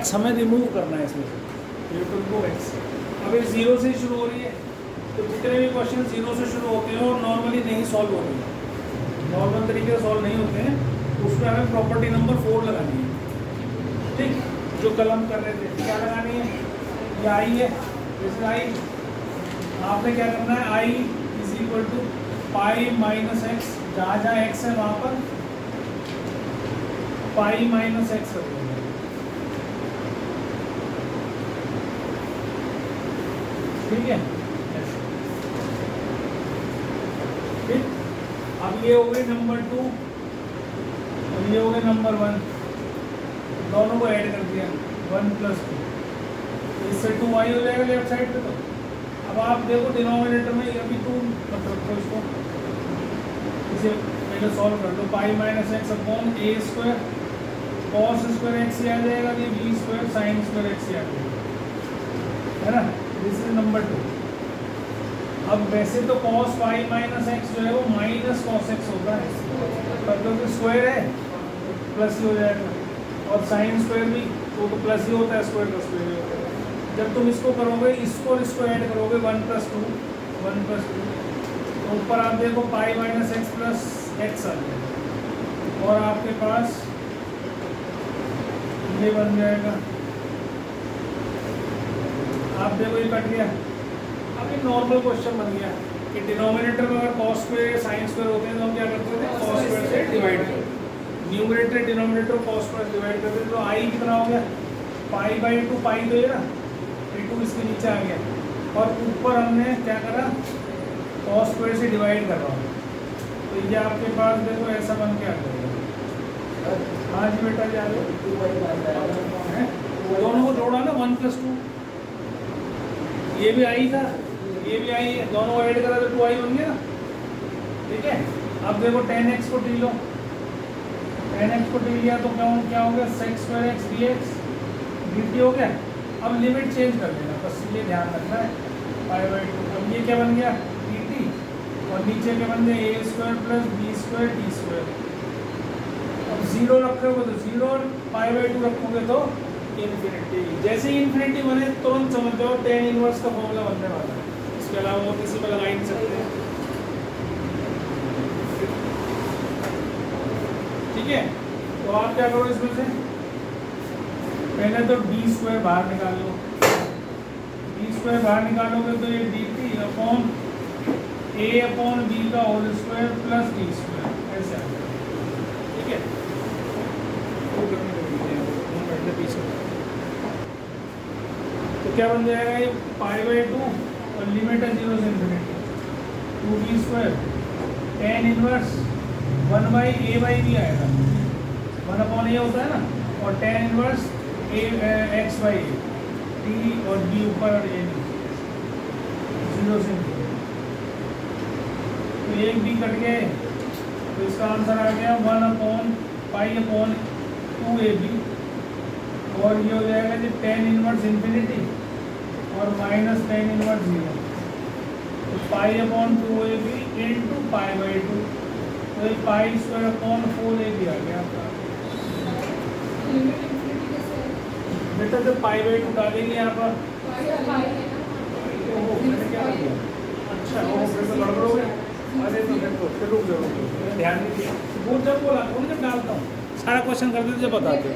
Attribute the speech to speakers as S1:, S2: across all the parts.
S1: X हमें remove करना है इसमें से, यू टू रिमूव एक्स। अब ये जीरो से शुरू हो रही है, तो जितने भी क्वेश्चन जीरो से शुरू होते हैं और नॉर्मली नहीं सॉल्व होते हैं, नॉर्मल तरीके से सॉल्व नहीं होते हैं, उसमें हमें प्रॉपर्टी नंबर 4 लगानी है। ठीक, जो कल हम कर रहे थे, क्या लगानी है, ये आई है, जैसे आई आपने क्या करना है, I is equal to pi minus x, जहाँ जहाँ एक्स है वहाँ पर पाई माइनस एक्स रख देंगे। ठीक है, ठीक। अब ये हो गई नंबर 2 और ये हो गए नंबर 1, दोनों को ऐड कर दिया 1 + 2, इससे 2y हो जाएगा लेफ्ट साइड पे। तो अब आप देखो डिनोमिनेटर में अभी 2 मतलब तो इसको इसे पहले सॉल्व कर दो, pi minus x upon a square cos square x आ जाएगा, ये b square sine square x आ जाएगा, है ना। This is number 2। अब वैसे तो कॉस पाई माइनस एक्स जो है वो माइनस कॉस एक्स होता है, पर क्योंकि स्क्वायर है प्लस ही हो जाएगा, और साइन स्क्वायर भी वो तो प्लस ही होता है, स्क्वायर का स्क्वायर ही होता है। जब तुम इसको करोगे, इसको और इसको ऐड करोगे 1 + 2 1 + 2, तो ऊपर आप देखो pi minus x plus x आ जाएगा, और आपके पास ये बन जाएगा। आप देखो ये कट गया। अब ये नॉर्मल क्वेश्चन बन गया कि डिनोमिनेटर में अगर कॉस स्क्वायर साइन स्क्वायर होते हैं तो हम क्या करते थे, कॉस स्क्वायर से डिवाइड करते, numerator denominator cos square divide करते। तो आई कितना हो गया, पाई/2, पाई तो ये ना, 2 इसके नीचे आ गया, और ऊपर हमने क्या करा, कॉस स्क्वायर से डिवाइड कर रहा हूँ, तो ये आपके पास देखो ऐसा बन के आ जाएगा। हाँ जी बेटा, जा रहे दोनों को जोड़ा ना 1 + 2, ये भी आई था, ये भी आई है, दोनों को ऐड करा तो 2i बन गया। ठीक है, अब देखो tan x को टी लो, tan x को टी लिया तो क्या हो गया, sec² x dx dt हो गया। अब लिमिट चेंज कर देना, बस ये ध्यान रखना है, पाई/2। अब ये क्या बन गया, dt, और नीचे के बन गए a² + b² t²। अब 0 रखोगे तो 0, और पाई/2 रखोगे तो इन्फिनिटी। जैसे ही इन्फिनिटी बने तुरंत समझ जाओ tan इनवर्स का फॉर्मूला बनने वाला है, इसके अलावा वो किसी पर लगा ही नहीं सकते। ठीक है, तो आप क्या करो, इसमें से पहले तो d² बाहर निकाल लो, d² बाहर निकालोगे तो ये dt अपॉन a/b का होल स्क्वायर प्लस d², ऐसे आ जाएगा। ठीक है, तो क्या बन जाएगा, ये पाई/2 और लिमिट है 0 से infinity, 2b² tan inverse 1/a/b आएगा, 1/a होता है ना, और tan इनवर्स x/a, t और b ऊपर और a नीचे, 0 से इन्फिनिटी। तो एक b कट गए, तो इसका आंसर आ गया 1/π/2ab, और ये हो जाएगा जी tan इनवर्स इन्फिनिटी और माइनस tan इनवर्स 0, तो π/2ab इंटू पाई/2, तो ये π²/4ab आ गया आपका। बेटा जब π/2 डालेंगे यहाँ पर, मैंने क्या किया, अच्छा वो फिर से गड़बड़ हो गया। अरे तो देखो फिर रुक जाओ, ध्यान नहीं दिया, वो जब बोला वो जब डालता हूँ सारा क्वेश्चन कर देते जब बताते।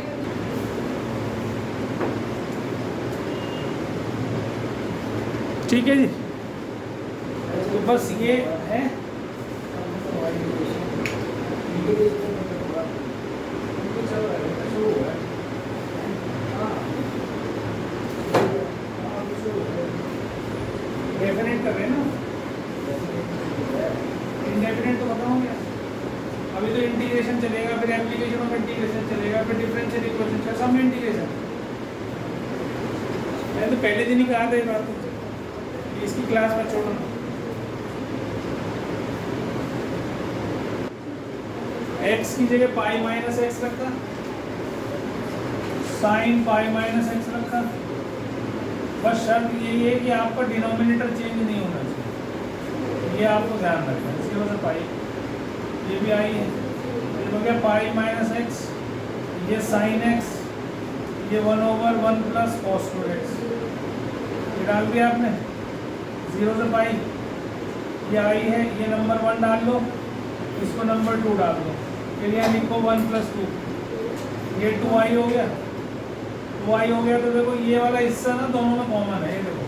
S1: ठीक है जी, तो बस ये है। डेफिनेट कर रहे हैं ना, इंडेफिनेट तो बताऊंगे। अभी तो इंटीग्रेशन चलेगा, फिर एप्लीकेशन ऑफ इंटीग्रेशन चलेगा, फिर डिफरेंशियल इक्वेशन चलेगा, सब में इंटीग्रेशन। मैंने तो पहले दिन ही कहा था ये बात, तो इसकी क्लास में छोड़ना। x की जगह π-x रखा, sin π-x रखा। बस शर्त यही है कि आपका डिनोमिनेटर चेंज नहीं होना चाहिए, ये आपको ध्यान रखना है। इसकी वजह से पाई ये भी आई है, ये हो गया π-x, ये sin x, ये 1/1 प्लस कॉस स्क्वायर एक्स, ये डाल दिया आपने 0 से पाई, ये आई है, ये नंबर 1 डाल लो, इसको नंबर 2 डाल दो, फिर यहाँ लिखो 1 + 2, ये 2i हो गया, 2i हो गया। तो देखो ये वाला हिस्सा ना दोनों में कॉमन है, ये देखो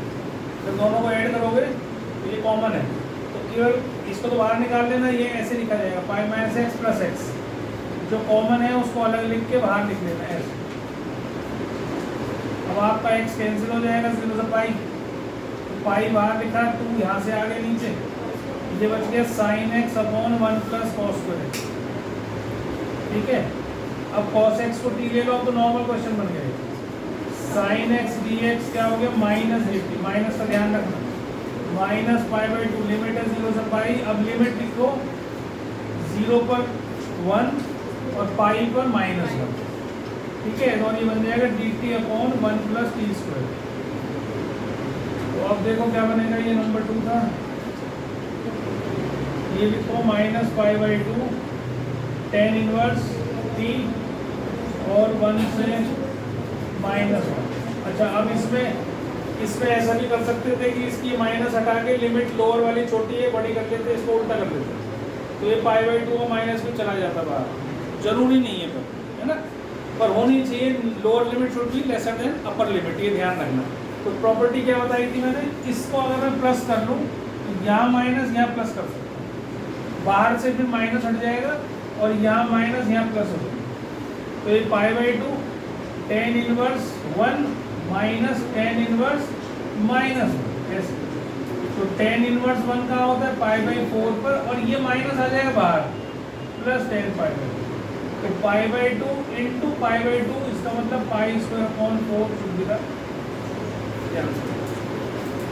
S1: जब दोनों को ऐड करोगे तो ये कॉमन है, तो केवल इसको तो बाहर निकाल लेना, ये ऐसे लिखा जाएगा पाई माइनस एक्स प्लस एक्स, जो कॉमन है उसको अलग लिख के बाहर लिख लेना है ऐसे। अब आपका एक्स कैंसिल हो जाएगा 0 से पाई, तो पाई बाहर लिखा, 2 यहाँ से आगे नीचे, ये बच गया sine x upon 1 plus cos square x. ठीक है, अब कॉस एक्स को टी ले लो, तो नॉर्मल क्वेश्चन बन गया। साइन एक्स डी एक्स क्या हो गया माइनस dt, माइनस का ध्यान रखना, माइनस पाई/2, लिमिट है 0 से पाई। अब लिमिट लिखो 0 पर 1 और पाई पर -1। ठीक है, तो ये बन जाएगा dt upon 1 plus T square. तो अब देखो क्या बनेगा, ये नंबर 2 था, ये लिखो माइनस पाई/2 tan इनवर्स t और 1 से -1। अच्छा, अब इसमें ऐसा भी कर सकते थे कि इसकी माइनस हटा के लिमिट लोअर वाली छोटी है बड़ी कर लेते, इसको उल्टा कर लेते, तो ये पाई/2 का माइनस भी चला जाता बाहर। जरूरी नहीं है पर, है ना, पर होनी चाहिए lower limit should be lesser than upper limit, ये ध्यान रखना। तो प्रॉपर्टी क्या बताई थी मैंने, इसको अगर मैं प्लस कर लूँ तो यहाँ माइनस यहाँ प्लस कर सकता हूँ, बाहर से फिर माइनस हट जाएगा और यहाँ माइनस यहाँ प्लस हो जाएगा। तो ये पाई/2 tan inverse 1 minus tan inverse -1 ऐसे। तो tan इनवर्स 1 कहाँ होता है पाई/4 पर, और ये माइनस आ जाएगा बाहर, प्लस tan पाई/2। तो पाई/2 इंटू पाई/2, इसका मतलब pi square upon 4 should be the answer.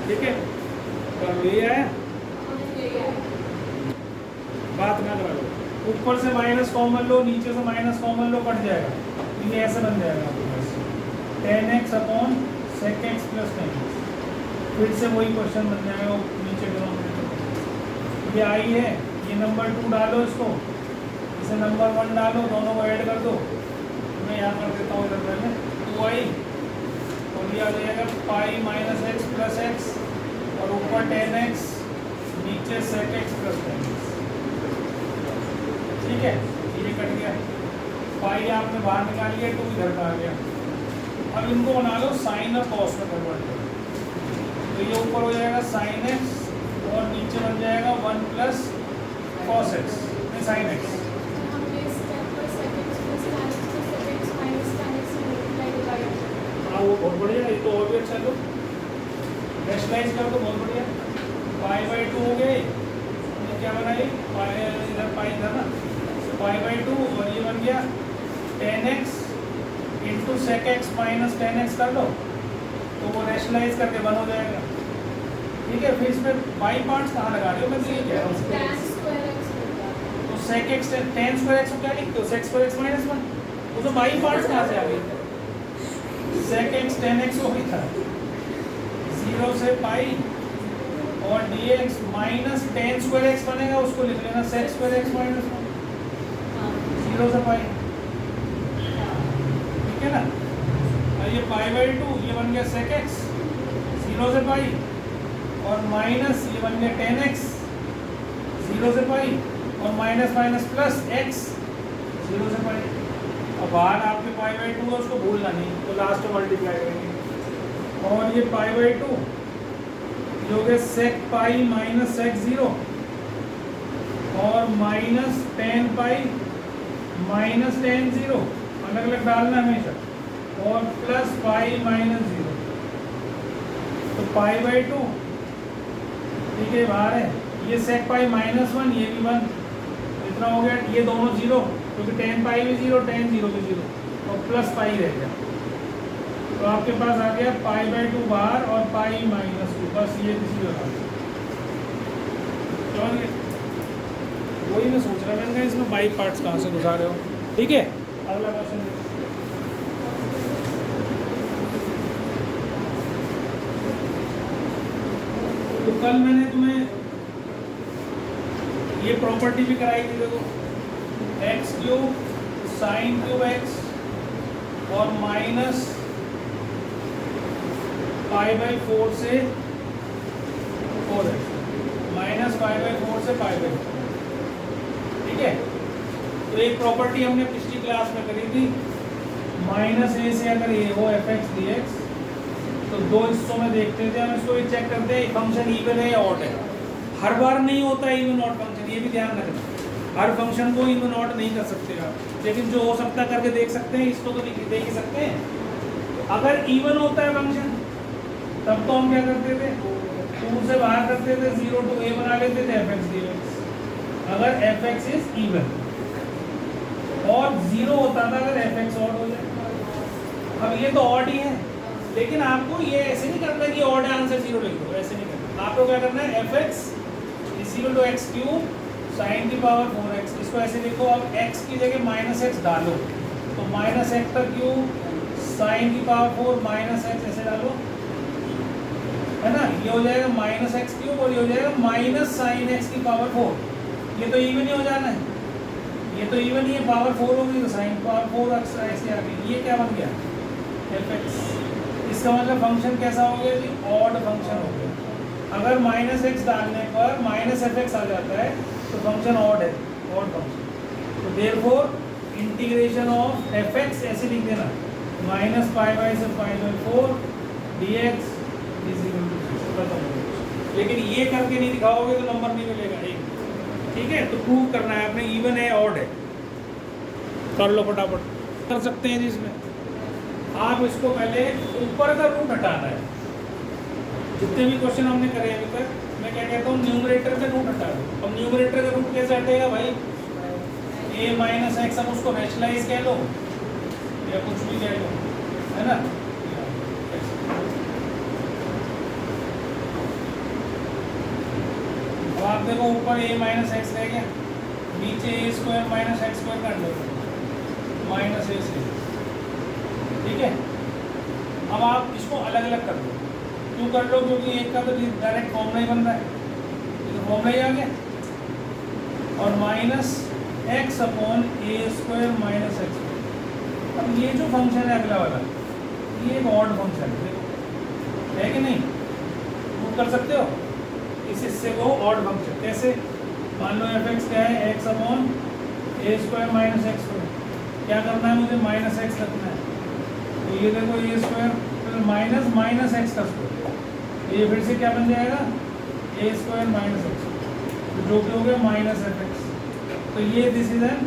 S1: ठीक है, कर ये आया, बात ना करो, ऊपर से माइनस कॉमन लो, नीचे से माइनस कॉमन लो, कट जाएगा, ये ऐसे बन जाएगा आपके पास tan x upon sec x plus tan x। फिर से वही क्वेश्चन बन जाएगा, वो नीचे डिनोमिनेटर, ये आई है, ये नंबर 2 डालो, इसको इसे नंबर 1 डालो, दोनों को ऐड कर दो। मैं यहाँ कर देता हूँ इधर पहले 2i, और ये आ जाएगा पाई माइनस एक्स प्लस एक्स, और ऊपर tan x, नीचे sec x plus tan x। ठीक है, ये कट गया, पाई आपने बाहर निकाल लिया, 2 इधर का आ गया। अब इनको बना लो साइन और कॉस में कन्वर्ट करो, तो ये ऊपर हो जाएगा साइन एक्स और नीचे बन जाएगा 1 प्लस कॉस एक्स में साइन एक्स। हाँ, वो बहुत बढ़िया, ये तो और भी अच्छा लो, रैशनलाइज कर दो, बहुत बढ़िया। पाई/2 हो गए, ये क्या बनाई, पाई इधर पाई था ना, पाई/2 और ये बन गया tan x into sec x minus tan x कर लो, तो वो रैशनलाइज करके 1 हो जाएगा। ठीक है, फिर इसमें बाई पार्ट्स कहाँ लगा रहे हो, मैं तो ये कह रहा हूँ, तो sec x tan square x को क्या लिखते हो, sec स्क्वायर x माइनस 1, वो तो बाई पार्ट्स कहाँ से आ गई, sec x tan x हो गई था 0 से पाई, और dx minus tan square x बनेगा, उसको लिख लेना sec स्क्वायर x माइनस 1, 0 से पाई। ठीक है ना, और ये पाई/2, ये बन गया sec x 0 से पाई, और माइनस ये बन गया tan x 0 से पाई, और माइनस माइनस प्लस x 0 से पाई। अब बाहर आपके पाई/2 है, उसको भूलना नहीं, तो लास्ट में मल्टीप्लाई करेंगे, और ये पाई/2 ये हो गया sec पाई माइनस sec 0, और minus tan pi minus tan 0, अलग अलग डालना हमेशा, और प्लस पाई माइनस 0। तो पाई/2 ठीक है, बाहर है, ये sec पाई माइनस 1, ये भी 1, इतना हो गया, ये दोनों 0, क्योंकि tan पाई भी 0, tan 0 भी 0, और प्लस पाई रह गया। तो आपके पास आ गया पाई/2 बाहर और पाई माइनस 2, बस ये किसी बता चलो, वही मैं सोच रहा था, इसमें बाई पार्ट्स कहाँ से घुसा रहे हो। ठीक है, अगला क्वेश्चन। तो कल मैंने तुम्हें ये प्रॉपर्टी भी कराई थी, देखो x³ sin³ x और माइनस π/4 से 4x, माइनस π/4 से π/4, ठीक है। तो एक प्रॉपर्टी हमने पिछली क्लास में करी थी, माइनस ए से अगर ए हो fx dx, तो दो हिस्सों में देखते थे हम इसको, ये चेक करते हैं फंक्शन इवन है या ऑड है। हर बार नहीं होता इवन ऑड फंक्शन, ये भी ध्यान रखना, हर फंक्शन को इवन ऑड नहीं कर सकते आप, लेकिन जो हो सकता है करके देख सकते हैं, इसको तो देख ही सकते हैं। अगर इवन होता है फंक्शन तब तो हम क्या करते थे, 2 से बाहर करते थे, 0 to a बना लेते थे fx dx, अगर fx इज इवन, और 0 होता था अगर fx ऑड हो जाए। अब ये तो ऑड ही है, लेकिन आपको ये ऐसे नहीं करना कि ऑड आंसर 0 लिख दो, ऐसे नहीं करना। आपको क्या करना है, fx = x³ sin की पावर 4x, इसको ऐसे लिखो। अब x की जगह -x डालो, तो -x³ sin की पावर 4 -x ऐसे डालो, है ना। ये हो जाएगा -x³ और ये हो जाएगा -sin x की पावर 4। ये तो इवन ही हो जाना है, ये तो इवन ही है, पावर 4 होगी तो sin पावर 4 ऐसे आ गई। ये क्या बन गया, fx। इसका मतलब फंक्शन कैसा हो गया जी, ऑड फंक्शन हो गया। अगर -x डालने पर -fx आ जाता है तो फंक्शन ऑड है, ऑड फंक्शन। तो देयरफॉर इंटीग्रेशन ऑफ fx ऐसे लिख देना, -π/4 से π/4 dx खत्म। लेकिन ये करके नहीं दिखाओगे तो नंबर नहीं मिलेगा एक, ठीक है। तो प्रूव करना है आपने इवन है ऑड है, कर लो फटाफट, कर सकते हैं जिसमें आप इसको पहले ऊपर का रूट हटाना है। जितने भी क्वेश्चन हमने करे अभी तक, मैं क्या कहता हूँ, न्यूमरेटर का रूट हटा दो। अब न्यूमरेटर का रूट कैसे हटेगा भाई, a - x, अब उसको रैशनलाइज कह लो या कुछ भी कह लो, है ना। अब आप देखो ऊपर a - x रह गया, नीचे a² - x² कर लो, -a से, ठीक है। अब आप इसको अलग अलग कर दो, क्यों कर लो, क्योंकि एक का तो डायरेक्ट फॉर्मूला ही बन रहा है, तो फॉर्मूला ही आ गया। और -x/a² - x। अब ये जो फंक्शन है अगला वाला, ये एक ऑड फंक्शन है कि नहीं, प्रूव कर सकते हो इस हिस्से को ऑड फंक्शन। कैसे, मान लो fx क्या है, x/a² - x²। क्या करना है मुझे, -x रखना है, तो ये देखो a² फिर -x², ये फिर से क्या बन जाएगा, a² - x, तो जो कि हो गया -fx। तो ये this is an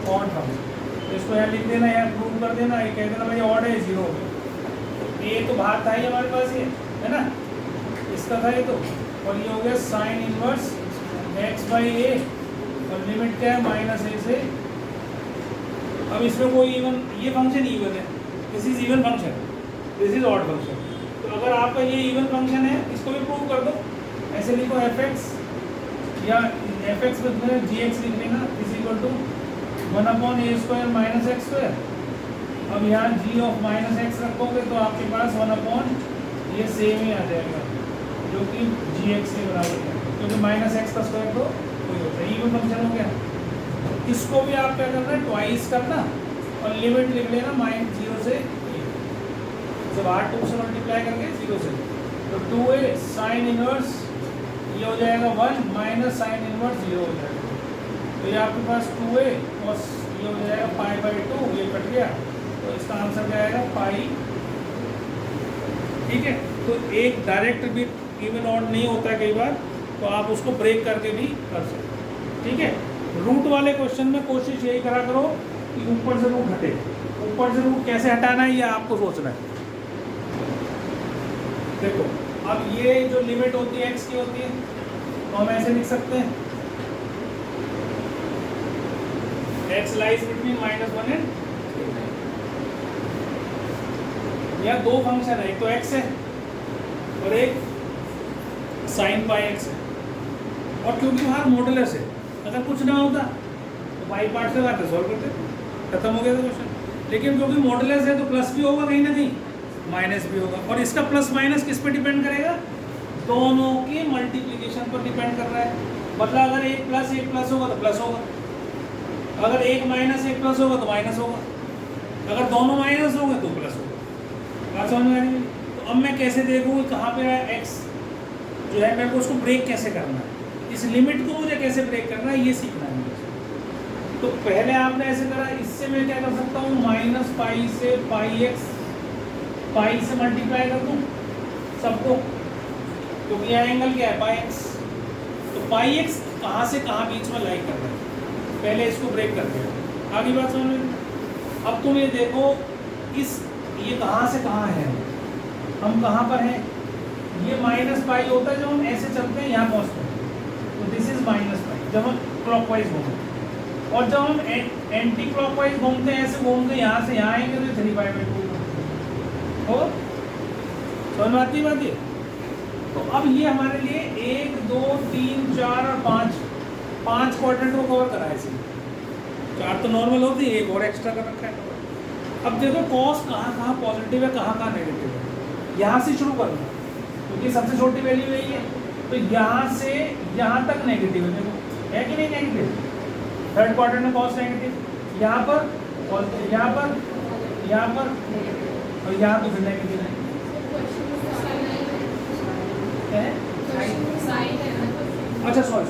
S1: odd function. तो इसको यहाँ लिख देना, यहाँ प्रूव कर देना, ये कह देना भाई ऑड है, 0 हो गया। a तो बाहर था ही हमारे पास, ये है ना, इसका था ये तो, और ये हो गया sin इनवर्स x/a, और लिमिट क्या है, -a से। अब इसमें कोई इवन, ये फंक्शन इवन है, this is even function, this is odd function. तो अगर आपका ये इवन फंक्शन है, इसको भी प्रूव कर दो, ऐसे लिखो fx, या fx में gx लिख लेना, = 1/a² - x²। अब यहाँ g ऑफ -x रखोगे तो आपके पास 1/, ये सेम ही आ जाएगा, जो कि gx के बराबर है, क्योंकि -x² तो कोई होता है, इवन फंक्शन हो गया। इसको भी आप क्या करना है, ट्वाइस करना, और लिमिट लिख लेना -0 से a, जब r 2 से मल्टीप्लाई करके 0 से, तो 2a sin इनवर्स, ये हो जाएगा 1 -sin इनवर्स 0 हो जाएगा। तो ये आपके पास 2a और ये हो जाएगा π/2, ये कट गया, तो इसका आंसर क्या आएगा, पाई, ठीक है। तो एक डायरेक्ट भी इवन ऑड नहीं होता है कई बार, तो आप उसको ब्रेक करके भी कर सकते हैं, ठीक है। रूट वाले क्वेश्चन में कोशिश यही करा करो कि ऊपर से रूट हटे। ऊपर से रूट कैसे हटाना है ये आपको सोचना है। देखो अब ये जो लिमिट होती है x की होती है, तो हम ऐसे लिख सकते हैं, x लाइज बिटवीन -1 एंड, या दो फंक्शन है, एक तो x है और एक sin πx है, और क्योंकि वहाँ मॉडुलस है, अगर कुछ ना होता तो बाई पार्ट से लाते सॉल्व करते, खत्म हो गया था क्वेश्चन। लेकिन क्योंकि मॉडुलस है तो प्लस भी होगा कहीं ना कहीं, माइनस भी होगा, और इसका प्लस माइनस किस पे डिपेंड करेगा, दोनों के मल्टीप्लिकेशन पर डिपेंड कर रहा है। मतलब अगर एक प्लस होगा तो प्लस होगा, अगर एक माइनस एक प्लस होगा तो माइनस होगा, अगर दोनों माइनस होंगे तो प्लस होगा। बात समझ में आ रही है? तो अब मैं कैसे देखूँ कहाँ पे है एक्स जो है, मेरे को उसको ब्रेक कैसे करना है, इस लिमिट को मुझे कैसे ब्रेक करना है, ये सीखना है मुझे। तो पहले आपने ऐसे करा, इससे मैं क्या कर सकता हूँ, माइनस पाई से पाई एक्स, पाई से मल्टीप्लाई कर दूँ सबको, क्योंकि यहाँ एंगल क्या है, पाई एक्स। तो पाई एक्स कहाँ से कहाँ बीच में लाई कर रहा है, पहले इसको ब्रेक कर दिया। आगे बात समझ में? अब तुम ये देखो, इस ये कहाँ से कहाँ है, हम कहाँ पर हैं, ये माइनस पाई होता है जब हम ऐसे चलते हैं यहाँ पहुँचते हैं, तो दिस इज माइनस पाई जब हम क्लॉकवाइज घूमते हैं। और जब हम एंटी क्लॉकवाइज घूमते हैं, ऐसे घूम के यहाँ से यहाँ आएंगे तो 3π/2 हो। समझ में आती बात ये? तो अब ये हमारे लिए 1 2 3 4 और 5 क्वाड्रेंट को कवर करा है इसलिए। 4 तो नॉर्मल होती है, एक और एक्स्ट्रा कर रखा है। अब देखो कॉस कहाँ कहाँ पॉजिटिव है, कहाँ कहाँ नेगेटिव है, यहाँ से शुरू करना क्योंकि सबसे छोटी वैल्यू यही है। तो यहाँ से यहाँ तक नेगेटिव है, देखो है कि नहीं नेगेटिव, थर्ड क्वाड्रेंट में कॉस नेगेटिव, यहाँ पर और यहाँ पर, यहाँ पर और यहाँ तो फिर नेगेटिव है। अच्छा सॉरी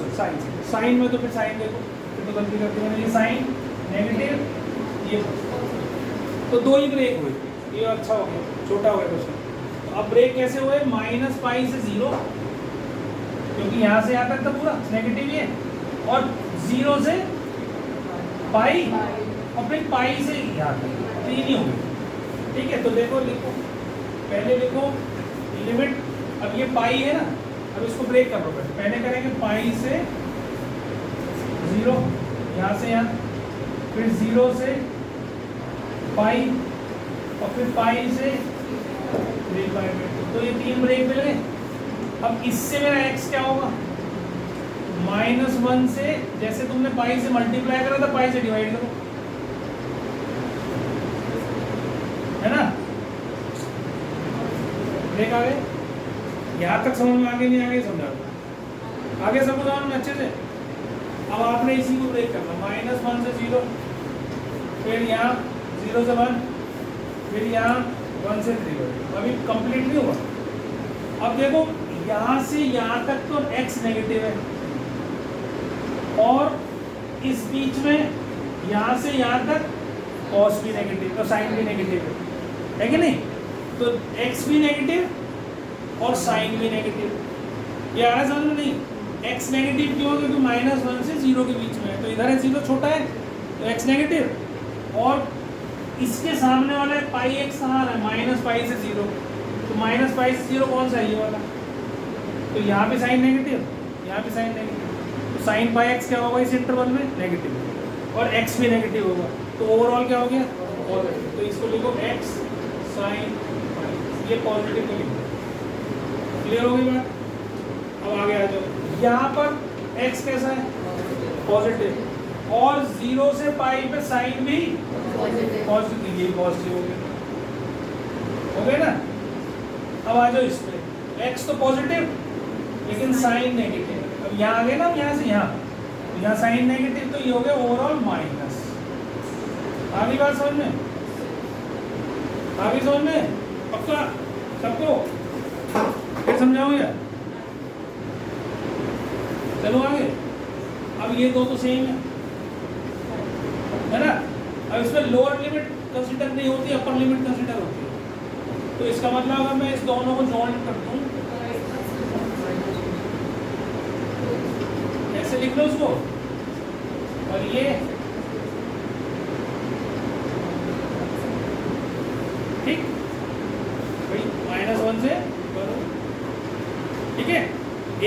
S1: साइन में तो फिर साइन देखो, फिर तो गलती करती मैंने, ये साइन नेगेटिव, ये तो दो ही ब्रेक हुए, ये अच्छा हो गया, छोटा हो गया क्वेश्चन। तो अब ब्रेक कैसे हुए, माइनस पाई से 0, क्योंकि यहाँ से यहाँ तक तो पूरा नेगेटिव ही है, और 0 से पाई और फिर पाई से यहाँ तक, तो ये नहीं होगी। ठीक है, तो देखो लिखो, पहले लिखो लिमिट, अब ये पाई है ना, अब इसको ब्रेक कर लो। पहले करेंगे पाई से 0, यहाँ से यहाँ, फिर 0 से पाई और फिर पाई से 3π/2, तो ये 3 ब्रेक मिल गए। अब इससे मेरा x क्या होगा, -1 से, जैसे तुमने पाई से मल्टीप्लाई करा था पाई से डिवाइड करो, है ना। ब्रेक आ गए, यहाँ तक समझ में आगे नहीं आगे समझा, आगे समझ में अच्छे से। अब आपने इसी को ब्रेक करना, -1 से 0, फिर यहाँ 0 से 1, फिर यहाँ 1 से 3, अभी कंप्लीट नहीं हुआ। अब देखो यहाँ से यहाँ तक तो x नेगेटिव है, और इस बीच में यहाँ से यहाँ तक cos भी नेगेटिव, तो साइन भी नेगेटिव है कि नहीं। तो x भी नेगेटिव और साइन भी नेगेटिव, ये आ रहा है समझ में नहीं। x नेगेटिव क्यों, क्योंकि -1 से 0 के बीच में है, तो इधर है 0 छोटा है तो x नेगेटिव, और इसके सामने वाला है पाई एक्स कहाँ आ रहा है, -पाई से 0, तो -पाई से 0 कौन सा है, ये वाला, तो यहाँ पे साइन नेगेटिव, यहाँ पे साइन नेगेटिव, तो साइन पाई एक्स क्या होगा इस इंटरवल में, नेगेटिव, और x भी नेगेटिव होगा, तो ओवरऑल क्या हो गया, पॉजिटिव। तो इसको लिखो x साइन पाई, ये पॉजिटिव को लिखो। क्लियर हो गई बात। अब आगे आ जाओ, यहाँ पर x कैसा है, पॉजिटिव, और 0 से पाई पे साइन भी पॉजिटिव, ये पॉजिटिव हो गया ना। अब आ जाओ इस पे, x तो पॉजिटिव लेकिन साइन नेगेटिव। अब यहाँ आ गए ना, यहाँ से यहाँ साइन नेगेटिव, तो ये हो गया ओवरऑल माइनस। आगे बात समझ में, आगे समझ में पक्का सबको, फिर समझाऊंगा। चलो आगे, अब ये दो तो सेम है ना। अब इसमें लोअर लिमिट कंसीडर नहीं होती, अपर लिमिट कंसीडर होती है। तो इसका मतलब अगर मैं इस दोनों को जॉइन कर दूं, ऐसे लिख लो उसको, और ये ठीक भाई -1 से करो, ठीक है।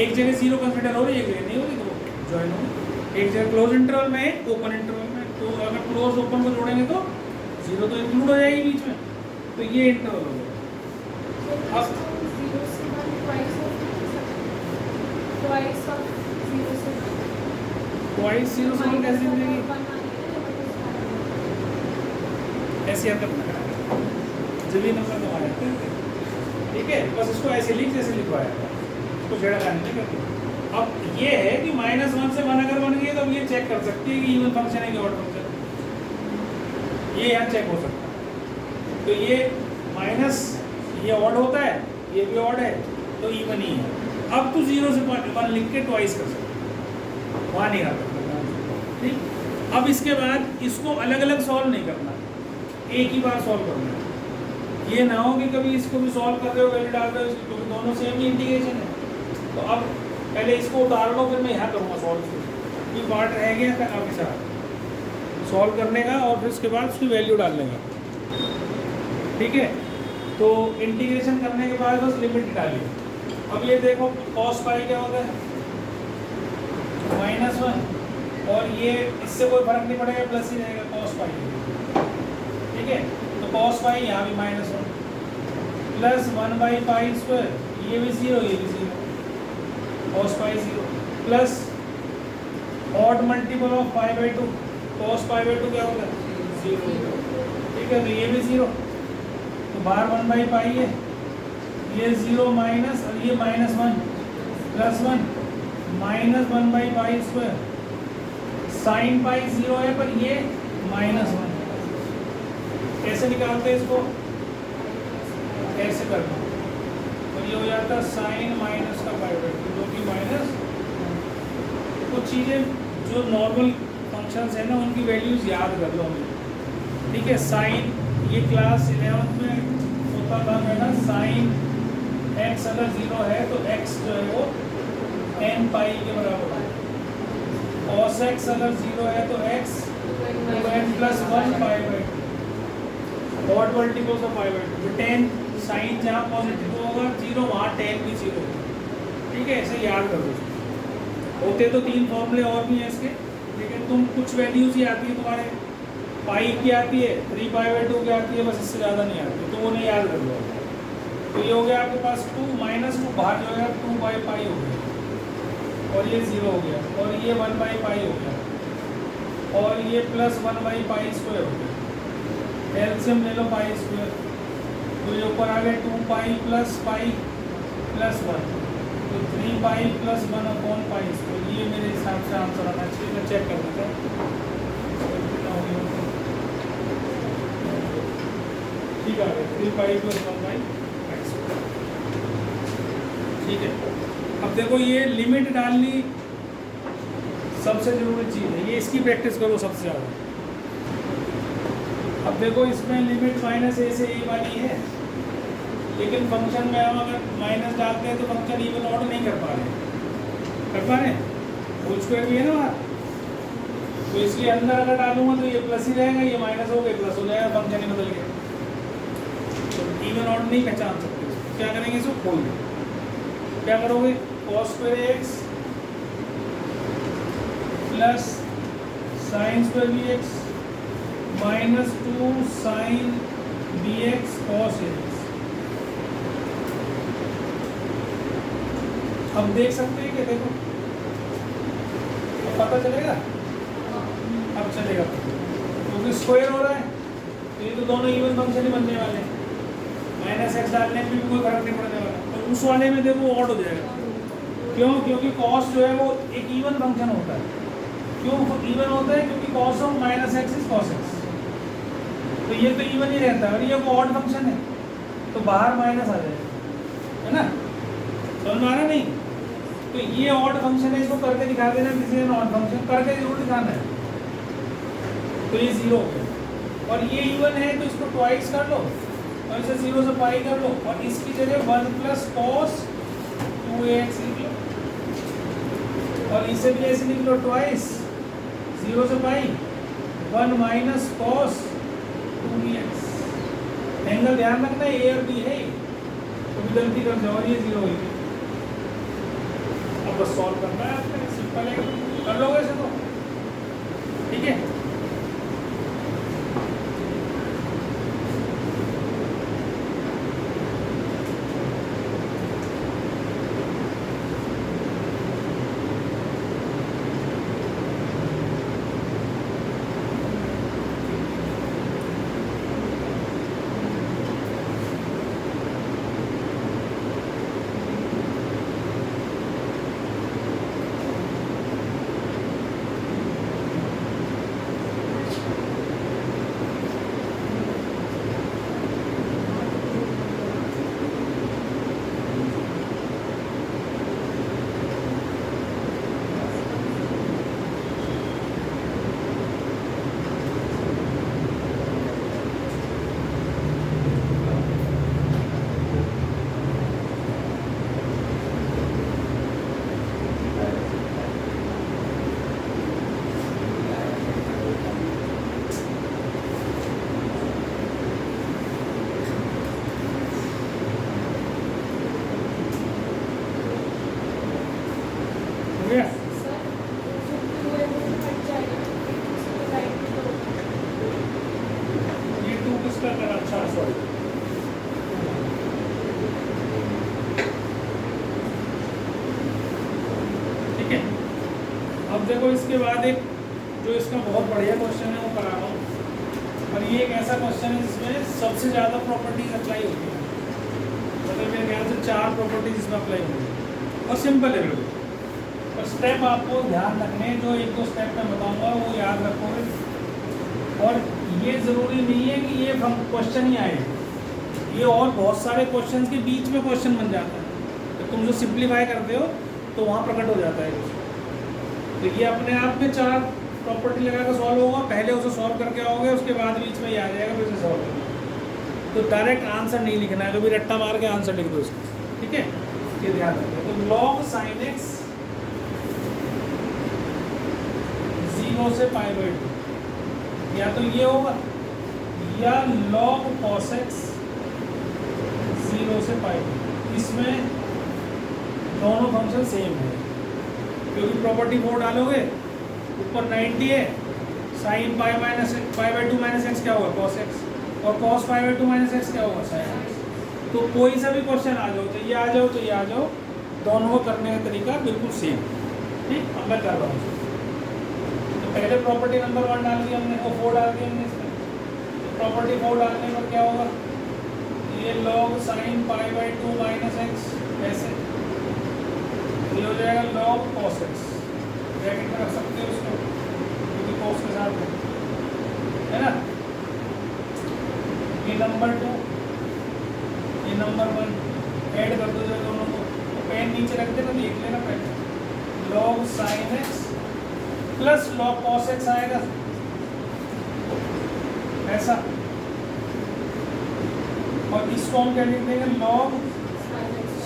S1: एक जगह 0 कंसीडर हो रही है, एक जगह नहीं हो रही, तो ज्वाइन हो। एक जगह क्लोज इंटरवल में, ओपन इंटरवल में, तो अगर क्लोज ओपन को जोड़ेंगे तो 0 तो इंक्लूड हो जाएगी बीच में, तो ये इंटरवल हो गया। अब
S2: 0 से 1 twice of
S1: 0 से 1 कैसे मिलेगी, ऐसे हरकत ना करें, जब ये नंबर दबाया, ठीक है। बस इसको ऐसे लिख जैसे लिखवाया, इसको छेड़खानी नहीं करती। अब ये है कि -1 से 1 अगर बन गई तो अब ये चेक कर सकती है कि इवन फंक्शन है कि ऑड फंक्शन, ये यहाँ चेक हो सकता है। तो ये माइनस, ये ऑड होता है, ये भी ऑड है, तो इवन ही है। अब तू 0 से 1 लिख के ट्वाइस कर सकते, वहाँ नहीं आता। ठीक, अब इसके बाद इसको अलग अलग सॉल्व नहीं करना, एक ही बार सॉल्व करना है। ये ना हो कि कभी इसको भी सॉल्व कर रहे हो, वैल्यू डाल रहे हो, क्योंकि दोनों सेम ही इंटीग्रेशन है। तो अब पहले इसको उतार लो, फिर मैं यहाँ करूँगा सॉल्व। ये पार्ट रह गया था काफ़ी सारा सॉल्व करने का, और फिर उसके बाद उसकी वैल्यू डालने का। ठीक है, तो इंटीग्रेशन करने के बाद बस लिमिट डालिए। अब ये देखो cos पाई क्या होता है, -1, और ये इससे कोई फर्क नहीं पड़ेगा, प्लस ही रहेगा cos पाई। ठीक है, तो cos पाई यहाँ भी -1 प्लस 1/π², ये भी 0, ये भी 0, cos pi 0 plus odd multiple of π/2, cos π/2 क्या होगा 0। ठीक है, तो ये भी 0, तो बाहर 1/π है, ये 0 माइनस, और ये -1 प्लस 1 -1/π²। साइन पाई 0 है, पर ये -1। कैसे निकालते हैं इसको, ऐसे करना, और ये हो जाता है साइन माइनस का π/2, जो कि माइनस। कुछ चीज़ें जो नॉर्मल फंक्शंस है ना, उनकी वैल्यूज याद कर लो। ठीक है, साइन, ये क्लास 11th में होता था मेरा, साइन x अगर 0 है तो x जो है वो n पाई के बराबर है। cos x अगर 0 है तो x 2n + 1 π/2, odd multiples of π/2। tan sine जहाँ पॉजिटिव होगा 0, वहाँ tan भी 0। ठीक है, ऐसे याद कर दो। होते तो 3 फॉर्मूले और भी हैं इसके, लेकिन तुम कुछ वैल्यूज ही आती है तुम्हारे, पाई की आती है, 3π/2 की आती है, बस इससे ज़्यादा नहीं आती, तो वो नहीं याद कर लो। तो ये हो गया आपके पास 2 -2, बाहर जो है 2/π हो गया, और ये 0 हो गया, और ये 1/π हो गया, और ये प्लस 1/π² हो गया। एलसीएम ले लो π², तो ये ऊपर आ गए 2π + π + 1, तो 3π + 1/π²। ये मेरे हिसाब से आंसर आना चाहिए, मैं चेक कर लेता हूँ। ठीक है, 3π + 1/π²। ठीक है, अब देखो ये लिमिट डालनी सबसे जरूरी चीज़ है, ये इसकी प्रैक्टिस करो सबसे ज़्यादा। अब देखो इसमें लिमिट -a से a वाली है, लेकिन फंक्शन में हम अगर माइनस डालते हैं तो फंक्शन इवन ऑड नहीं कर पा रहे, होल स्क्वायर भी है ना वहाँ, तो इसलिए अंदर अगर डालूंगा तो ये प्लस ही रहेगा, ये माइनस हो गया प्लस हो जाएगा, फंक्शन ही बदल गया। तो इवन ऑड नहीं पहचान सकते, क्या करेंगे, इसको खोल दें। क्या करोगे, cos² x plus sin² bx -2 sin bx cos ax। अब देख सकते हैं कि देखो, अब पता चलेगा, अब चलेगा, क्योंकि स्क्वायर हो रहा है, तो ये तो दोनों इवन फंक्शन ही बनने वाले हैं, -x डालने में भी कोई फर्क नहीं पड़ने वाला। और उस वाले में देखो ऑड हो जाएगा, क्यों, क्योंकि cos जो है वो एक इवन फंक्शन होता है। क्यों इवन होता है, क्योंकि cos of -x is cos x, तो ये तो इवन ही रहता है, और ये वो ऑड फंक्शन है, तो बाहर माइनस आ जाएगा, है ना, समझ में आ रहा नहीं। तो ये ऑड फंक्शन है, इसको करके दिखा देना किसी ने, ऑड फंक्शन करके जरूर दिखाना है। तो ये 0 हो गया, और ये इवन है तो इसको ट्वाइस कर लो, और इसे 0 से पाई कर लो, और इसकी जगह 1 + cos 2ax लिख लो, और इसे भी ऐसे लिख लो ट्वाइस 0 से पाई 1 - cos 2bx। एंगल ध्यान रखना है, a और b है, तो भी गलती कर जाओ, और ये 0 होगी। अब बस सॉल्व करना है आपने, सिंपल है, कर लोगे ऐसे तो, ठीक है। देखो इसके बाद एक जो इसका बहुत बढ़िया क्वेश्चन है वो करा रहा हूँ, और ये एक ऐसा क्वेश्चन है जिसमें सबसे ज़्यादा प्रॉपर्टीज अप्लाई होती है। मतलब मेरे ख्याल से 4 प्रॉपर्टीज इसमें अप्लाई होती है और सिंपल है बिल्कुल। और स्टेप आपको ध्यान रखने, जो 1-2 स्टेप मैं बताऊंगा वो याद रखोगे। और ये ज़रूरी नहीं है कि ये क्वेश्चन ही आए, ये और बहुत सारे क्वेश्चन के बीच में क्वेश्चन बन जाता है। तो तुम जो सिंप्लीफाई करते हो तो वहाँ प्रकट हो जाता है। तो ये अपने आप में 4 प्रॉपर्टी लगा कर सॉल्व होगा। पहले उसे सॉल्व करके आओगे, उसके बाद बीच में ये आ जाएगा, फिर उसे सॉल्व करना। तो डायरेक्ट आंसर नहीं लिखना है, कभी रट्टा मार के आंसर लिख दो इसको, ठीक है, ये ध्यान रखिए। तो log sin x 0 से π/2, या तो ये होगा या log cos x 0 से π/2। इसमें दोनों फंक्शन सेम है, क्योंकि प्रॉपर्टी 4 डालोगे, ऊपर 90 है, sin π/2 माइनस एक्स क्या होगा cos x, और cos π/2 माइनस एक्स क्या होगा sin x। तो कोई सा भी क्वेश्चन आ जाओ, तो ये आ जाओ, तो ये आ जाओ, दोनों को करने का तरीका बिल्कुल सेम। ठीक, अब मैं कर रहा हूँ। तो पहले प्रॉपर्टी नंबर 1 डाल दिया हमने, और 4 डाल दिया हमने इसमें। तो प्रॉपर्टी 4 डालने पर क्या होगा, ये log sin π/2 माइनस एक्स ऐसे, ये हो जाएगा log cos x, ब्रैकेट में रख सकते हो उसको, क्योंकि cos के साथ है ना। ये नंबर 2, ये नंबर 1 ऐड कर दो जब दोनों को, तो पेन नीचे रख देना, देख लेना पहले। log sin x plus log cos x आएगा ऐसा, और इसको हम क्या लिख देंगे log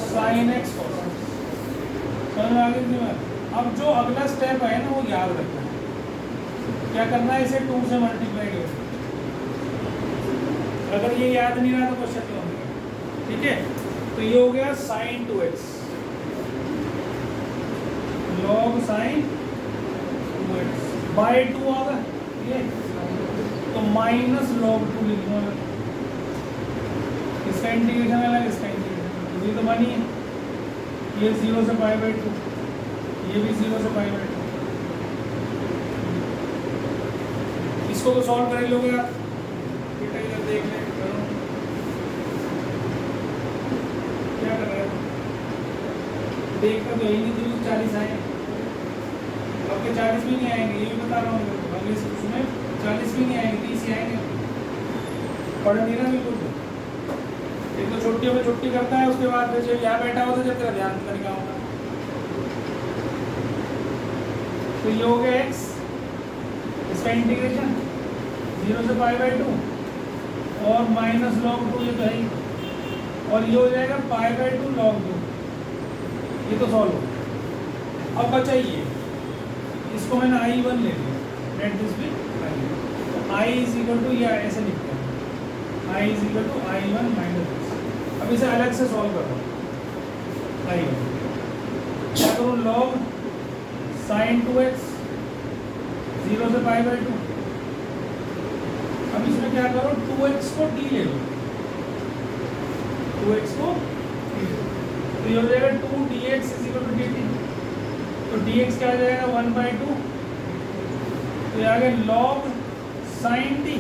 S1: sin x cos x। समझ में आ गई थी बात। अब जो अगला स्टेप है ना वो याद रखना है, क्या करना है, इसे 2 से मल्टीप्लाई करें। अगर ये याद नहीं रहा तो क्वेश्चन नहीं होगा, ठीक है। तो ये हो गया sin 2x, log sin 2x bye 2 होगा ये, तो माइनस log 2 लिखना है। इसका इंटीग्रेशन अलग, इसका इंटीग्रेशन, ये तो मानी है, ये 0 से π/2, ये भी 0 से π/2। इसको तो सॉल्व कर ही लोगे आप, बेटा इधर देख ले, करो क्या कर रहे हो, देखकर तो यही नहीं थी 40 आए, आपके 40 भी नहीं आएंगे, ये भी बता रहा हूँ। अगले उसमें 40 भी नहीं आएंगे, 30 ही आएंगे। पढ़ नहीं ना बिल्कुल। एक तो छुट्टियों में छुट्टी करता है, उसके बाद फिर जब यहाँ बैठा होता है, जब तेरा ध्यान तरीका होगा। तो ये हो गया x, इसका इंटीग्रेशन 0 से π/2 और माइनस log 2, ये तो है ही, और ये हो जाएगा π/2 log 2। ये तो सॉल्व हो। अब बचा ये, इसको मैंने I1 ले लिया, लेट दिस बी I1। तो I इज इक्वल टू, या ऐसे लिखते हैं, I is equal to I1 minus x। अब इसे अलग से सॉल्व कर रहा हूँ। I1 क्या करूँ, log sin 2x 0 से π/2। अब इसमें क्या करो, 2x को d ले लो, 2x को d ले लो, तो ये हो जाएगा 2dx is equal to dt। तो dx क्या आ जाएगा 1/2, तो ये आ गया log sin t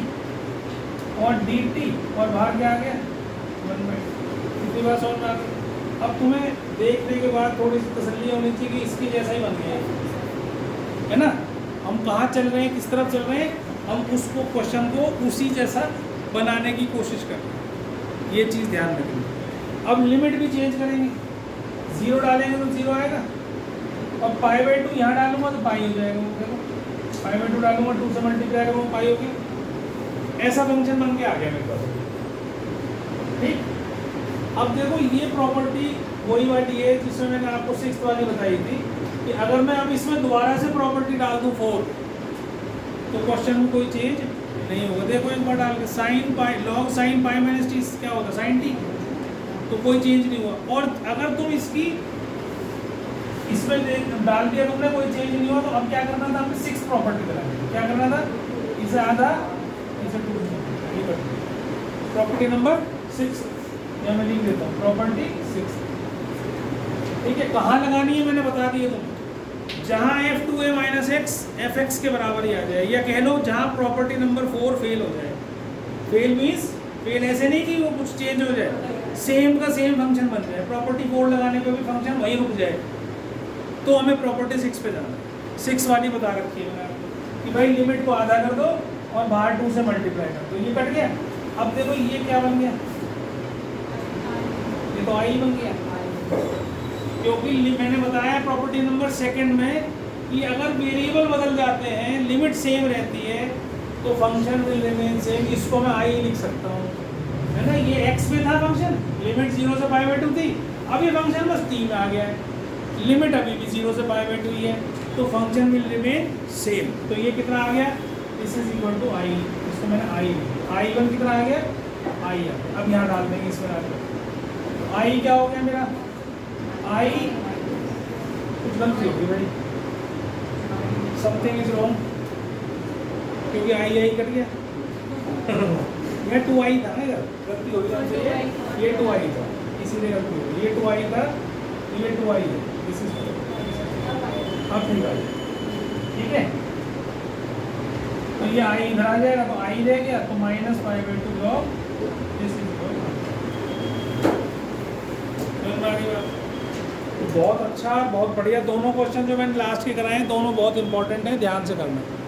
S1: और dt, और बाहर क्या आ गया 1/2। इतनी बात समझ में आ गई। अब तुम्हें देखने के बाद थोड़ी सी तसल्ली होनी चाहिए कि इसकी जैसा ही बन गया है ना। हम कहाँ चल रहे हैं, किस तरफ चल रहे हैं, हम उसको क्वेश्चन को उसी जैसा बनाने की कोशिश कर रहे हैं, ये चीज़ ध्यान रखेंगे। अब लिमिट भी चेंज करेंगे, 0 डालेंगे तो 0 आएगा, और π/2 यहाँ डालूंगा तो पाई हो जाएगा, वो देखो π/2 डालूंगा, 2 से मल्टीप्लाई करूँगा, पाई हो गया। ऐसा फंक्शन बन के आ गया मेरे पास, ठीक। अब देखो ये प्रॉपर्टी वही वाली है जिसमें मैंने आपको 6th वाली बताई थी, कि अगर मैं अब इसमें दोबारा से प्रॉपर्टी डाल दूँ 4, तो क्वेश्चन में कोई चेंज नहीं होगा। देखो एक बार डाल के log sin π माइनस टी क्या होगा sin t, तो कोई चेंज नहीं हुआ। और अगर तुम इसकी इसमें डाल दिया तुमने, कोई चेंज नहीं हुआ, तो अब क्या करना था, हमें 6th प्रॉपर्टी बनानी। क्या करना था, इसे आधा, इसे 2, प्रॉपर्टी नंबर 6, या मैं लिख देता हूँ प्रॉपर्टी 6, ठीक है। कहाँ लगानी है मैंने बता दिया तुम्हें, जहाँ f2a minus x F x के बराबर ही आ जाए, या कह लो जहाँ प्रॉपर्टी नंबर 4 फेल हो जाए। फेल मीन्स फेल ऐसे नहीं कि वो कुछ चेंज हो जाए, सेम का सेम फंक्शन बन जाए, प्रॉपर्टी 4 लगाने पे भी फंक्शन वही रुक जाए, तो हमें प्रॉपर्टी 6 पे जाना है। 6 वाली बता रखी है मैंने आपको कि भाई लिमिट को आधा कर दो और बाहर 2 से मल्टीप्लाई कर दो, ये कट गया। अब देखो ये क्या बन गया, ये तो आई बन गया, क्योंकि मैंने बताया प्रॉपर्टी नंबर सेकंड में कि अगर वेरिएबल बदल जाते हैं, लिमिट सेम रहती है, तो फंक्शन विल रिमेन सेम। इसको मैं आई लिख सकता हूँ, है ना। ये एक्स में था फंक्शन, लिमिट 0 से π/2 थी, अब ये फंक्शन बस 3 में आ गया है, लिमिट अभी भी 0 से π/2 ही है, तो फंक्शन विल रिमेन सेम। तो ये कितना आ गया, दिस इज इक्वल टू आई, इसको मैंने आई वन कितना आ गया, आई आ गया। अब यहाँ डाल देंगे इसमें डाल, आई क्या हो गया मेरा, आई कुछ गलती होगी भाई, समथिंग इज रॉन्ग, क्योंकि आई कट गया ये 2i था ना इधर, गलती होगी हमसे, ये 2i था, इसीलिए गलती होगी, ये 2i था, ये 2i है, दिस इज अब ठीक है, ठीक है। तो ये i इधर आ जाएगा, तो i रह गया, तो माइनस π/2 लॉग दिस इज बहुत अच्छा, बहुत बढ़िया। दोनों क्वेश्चन जो मैंने लास्ट के कराए हैं, दोनों बहुत इंपॉर्टेंट हैं, ध्यान से करना।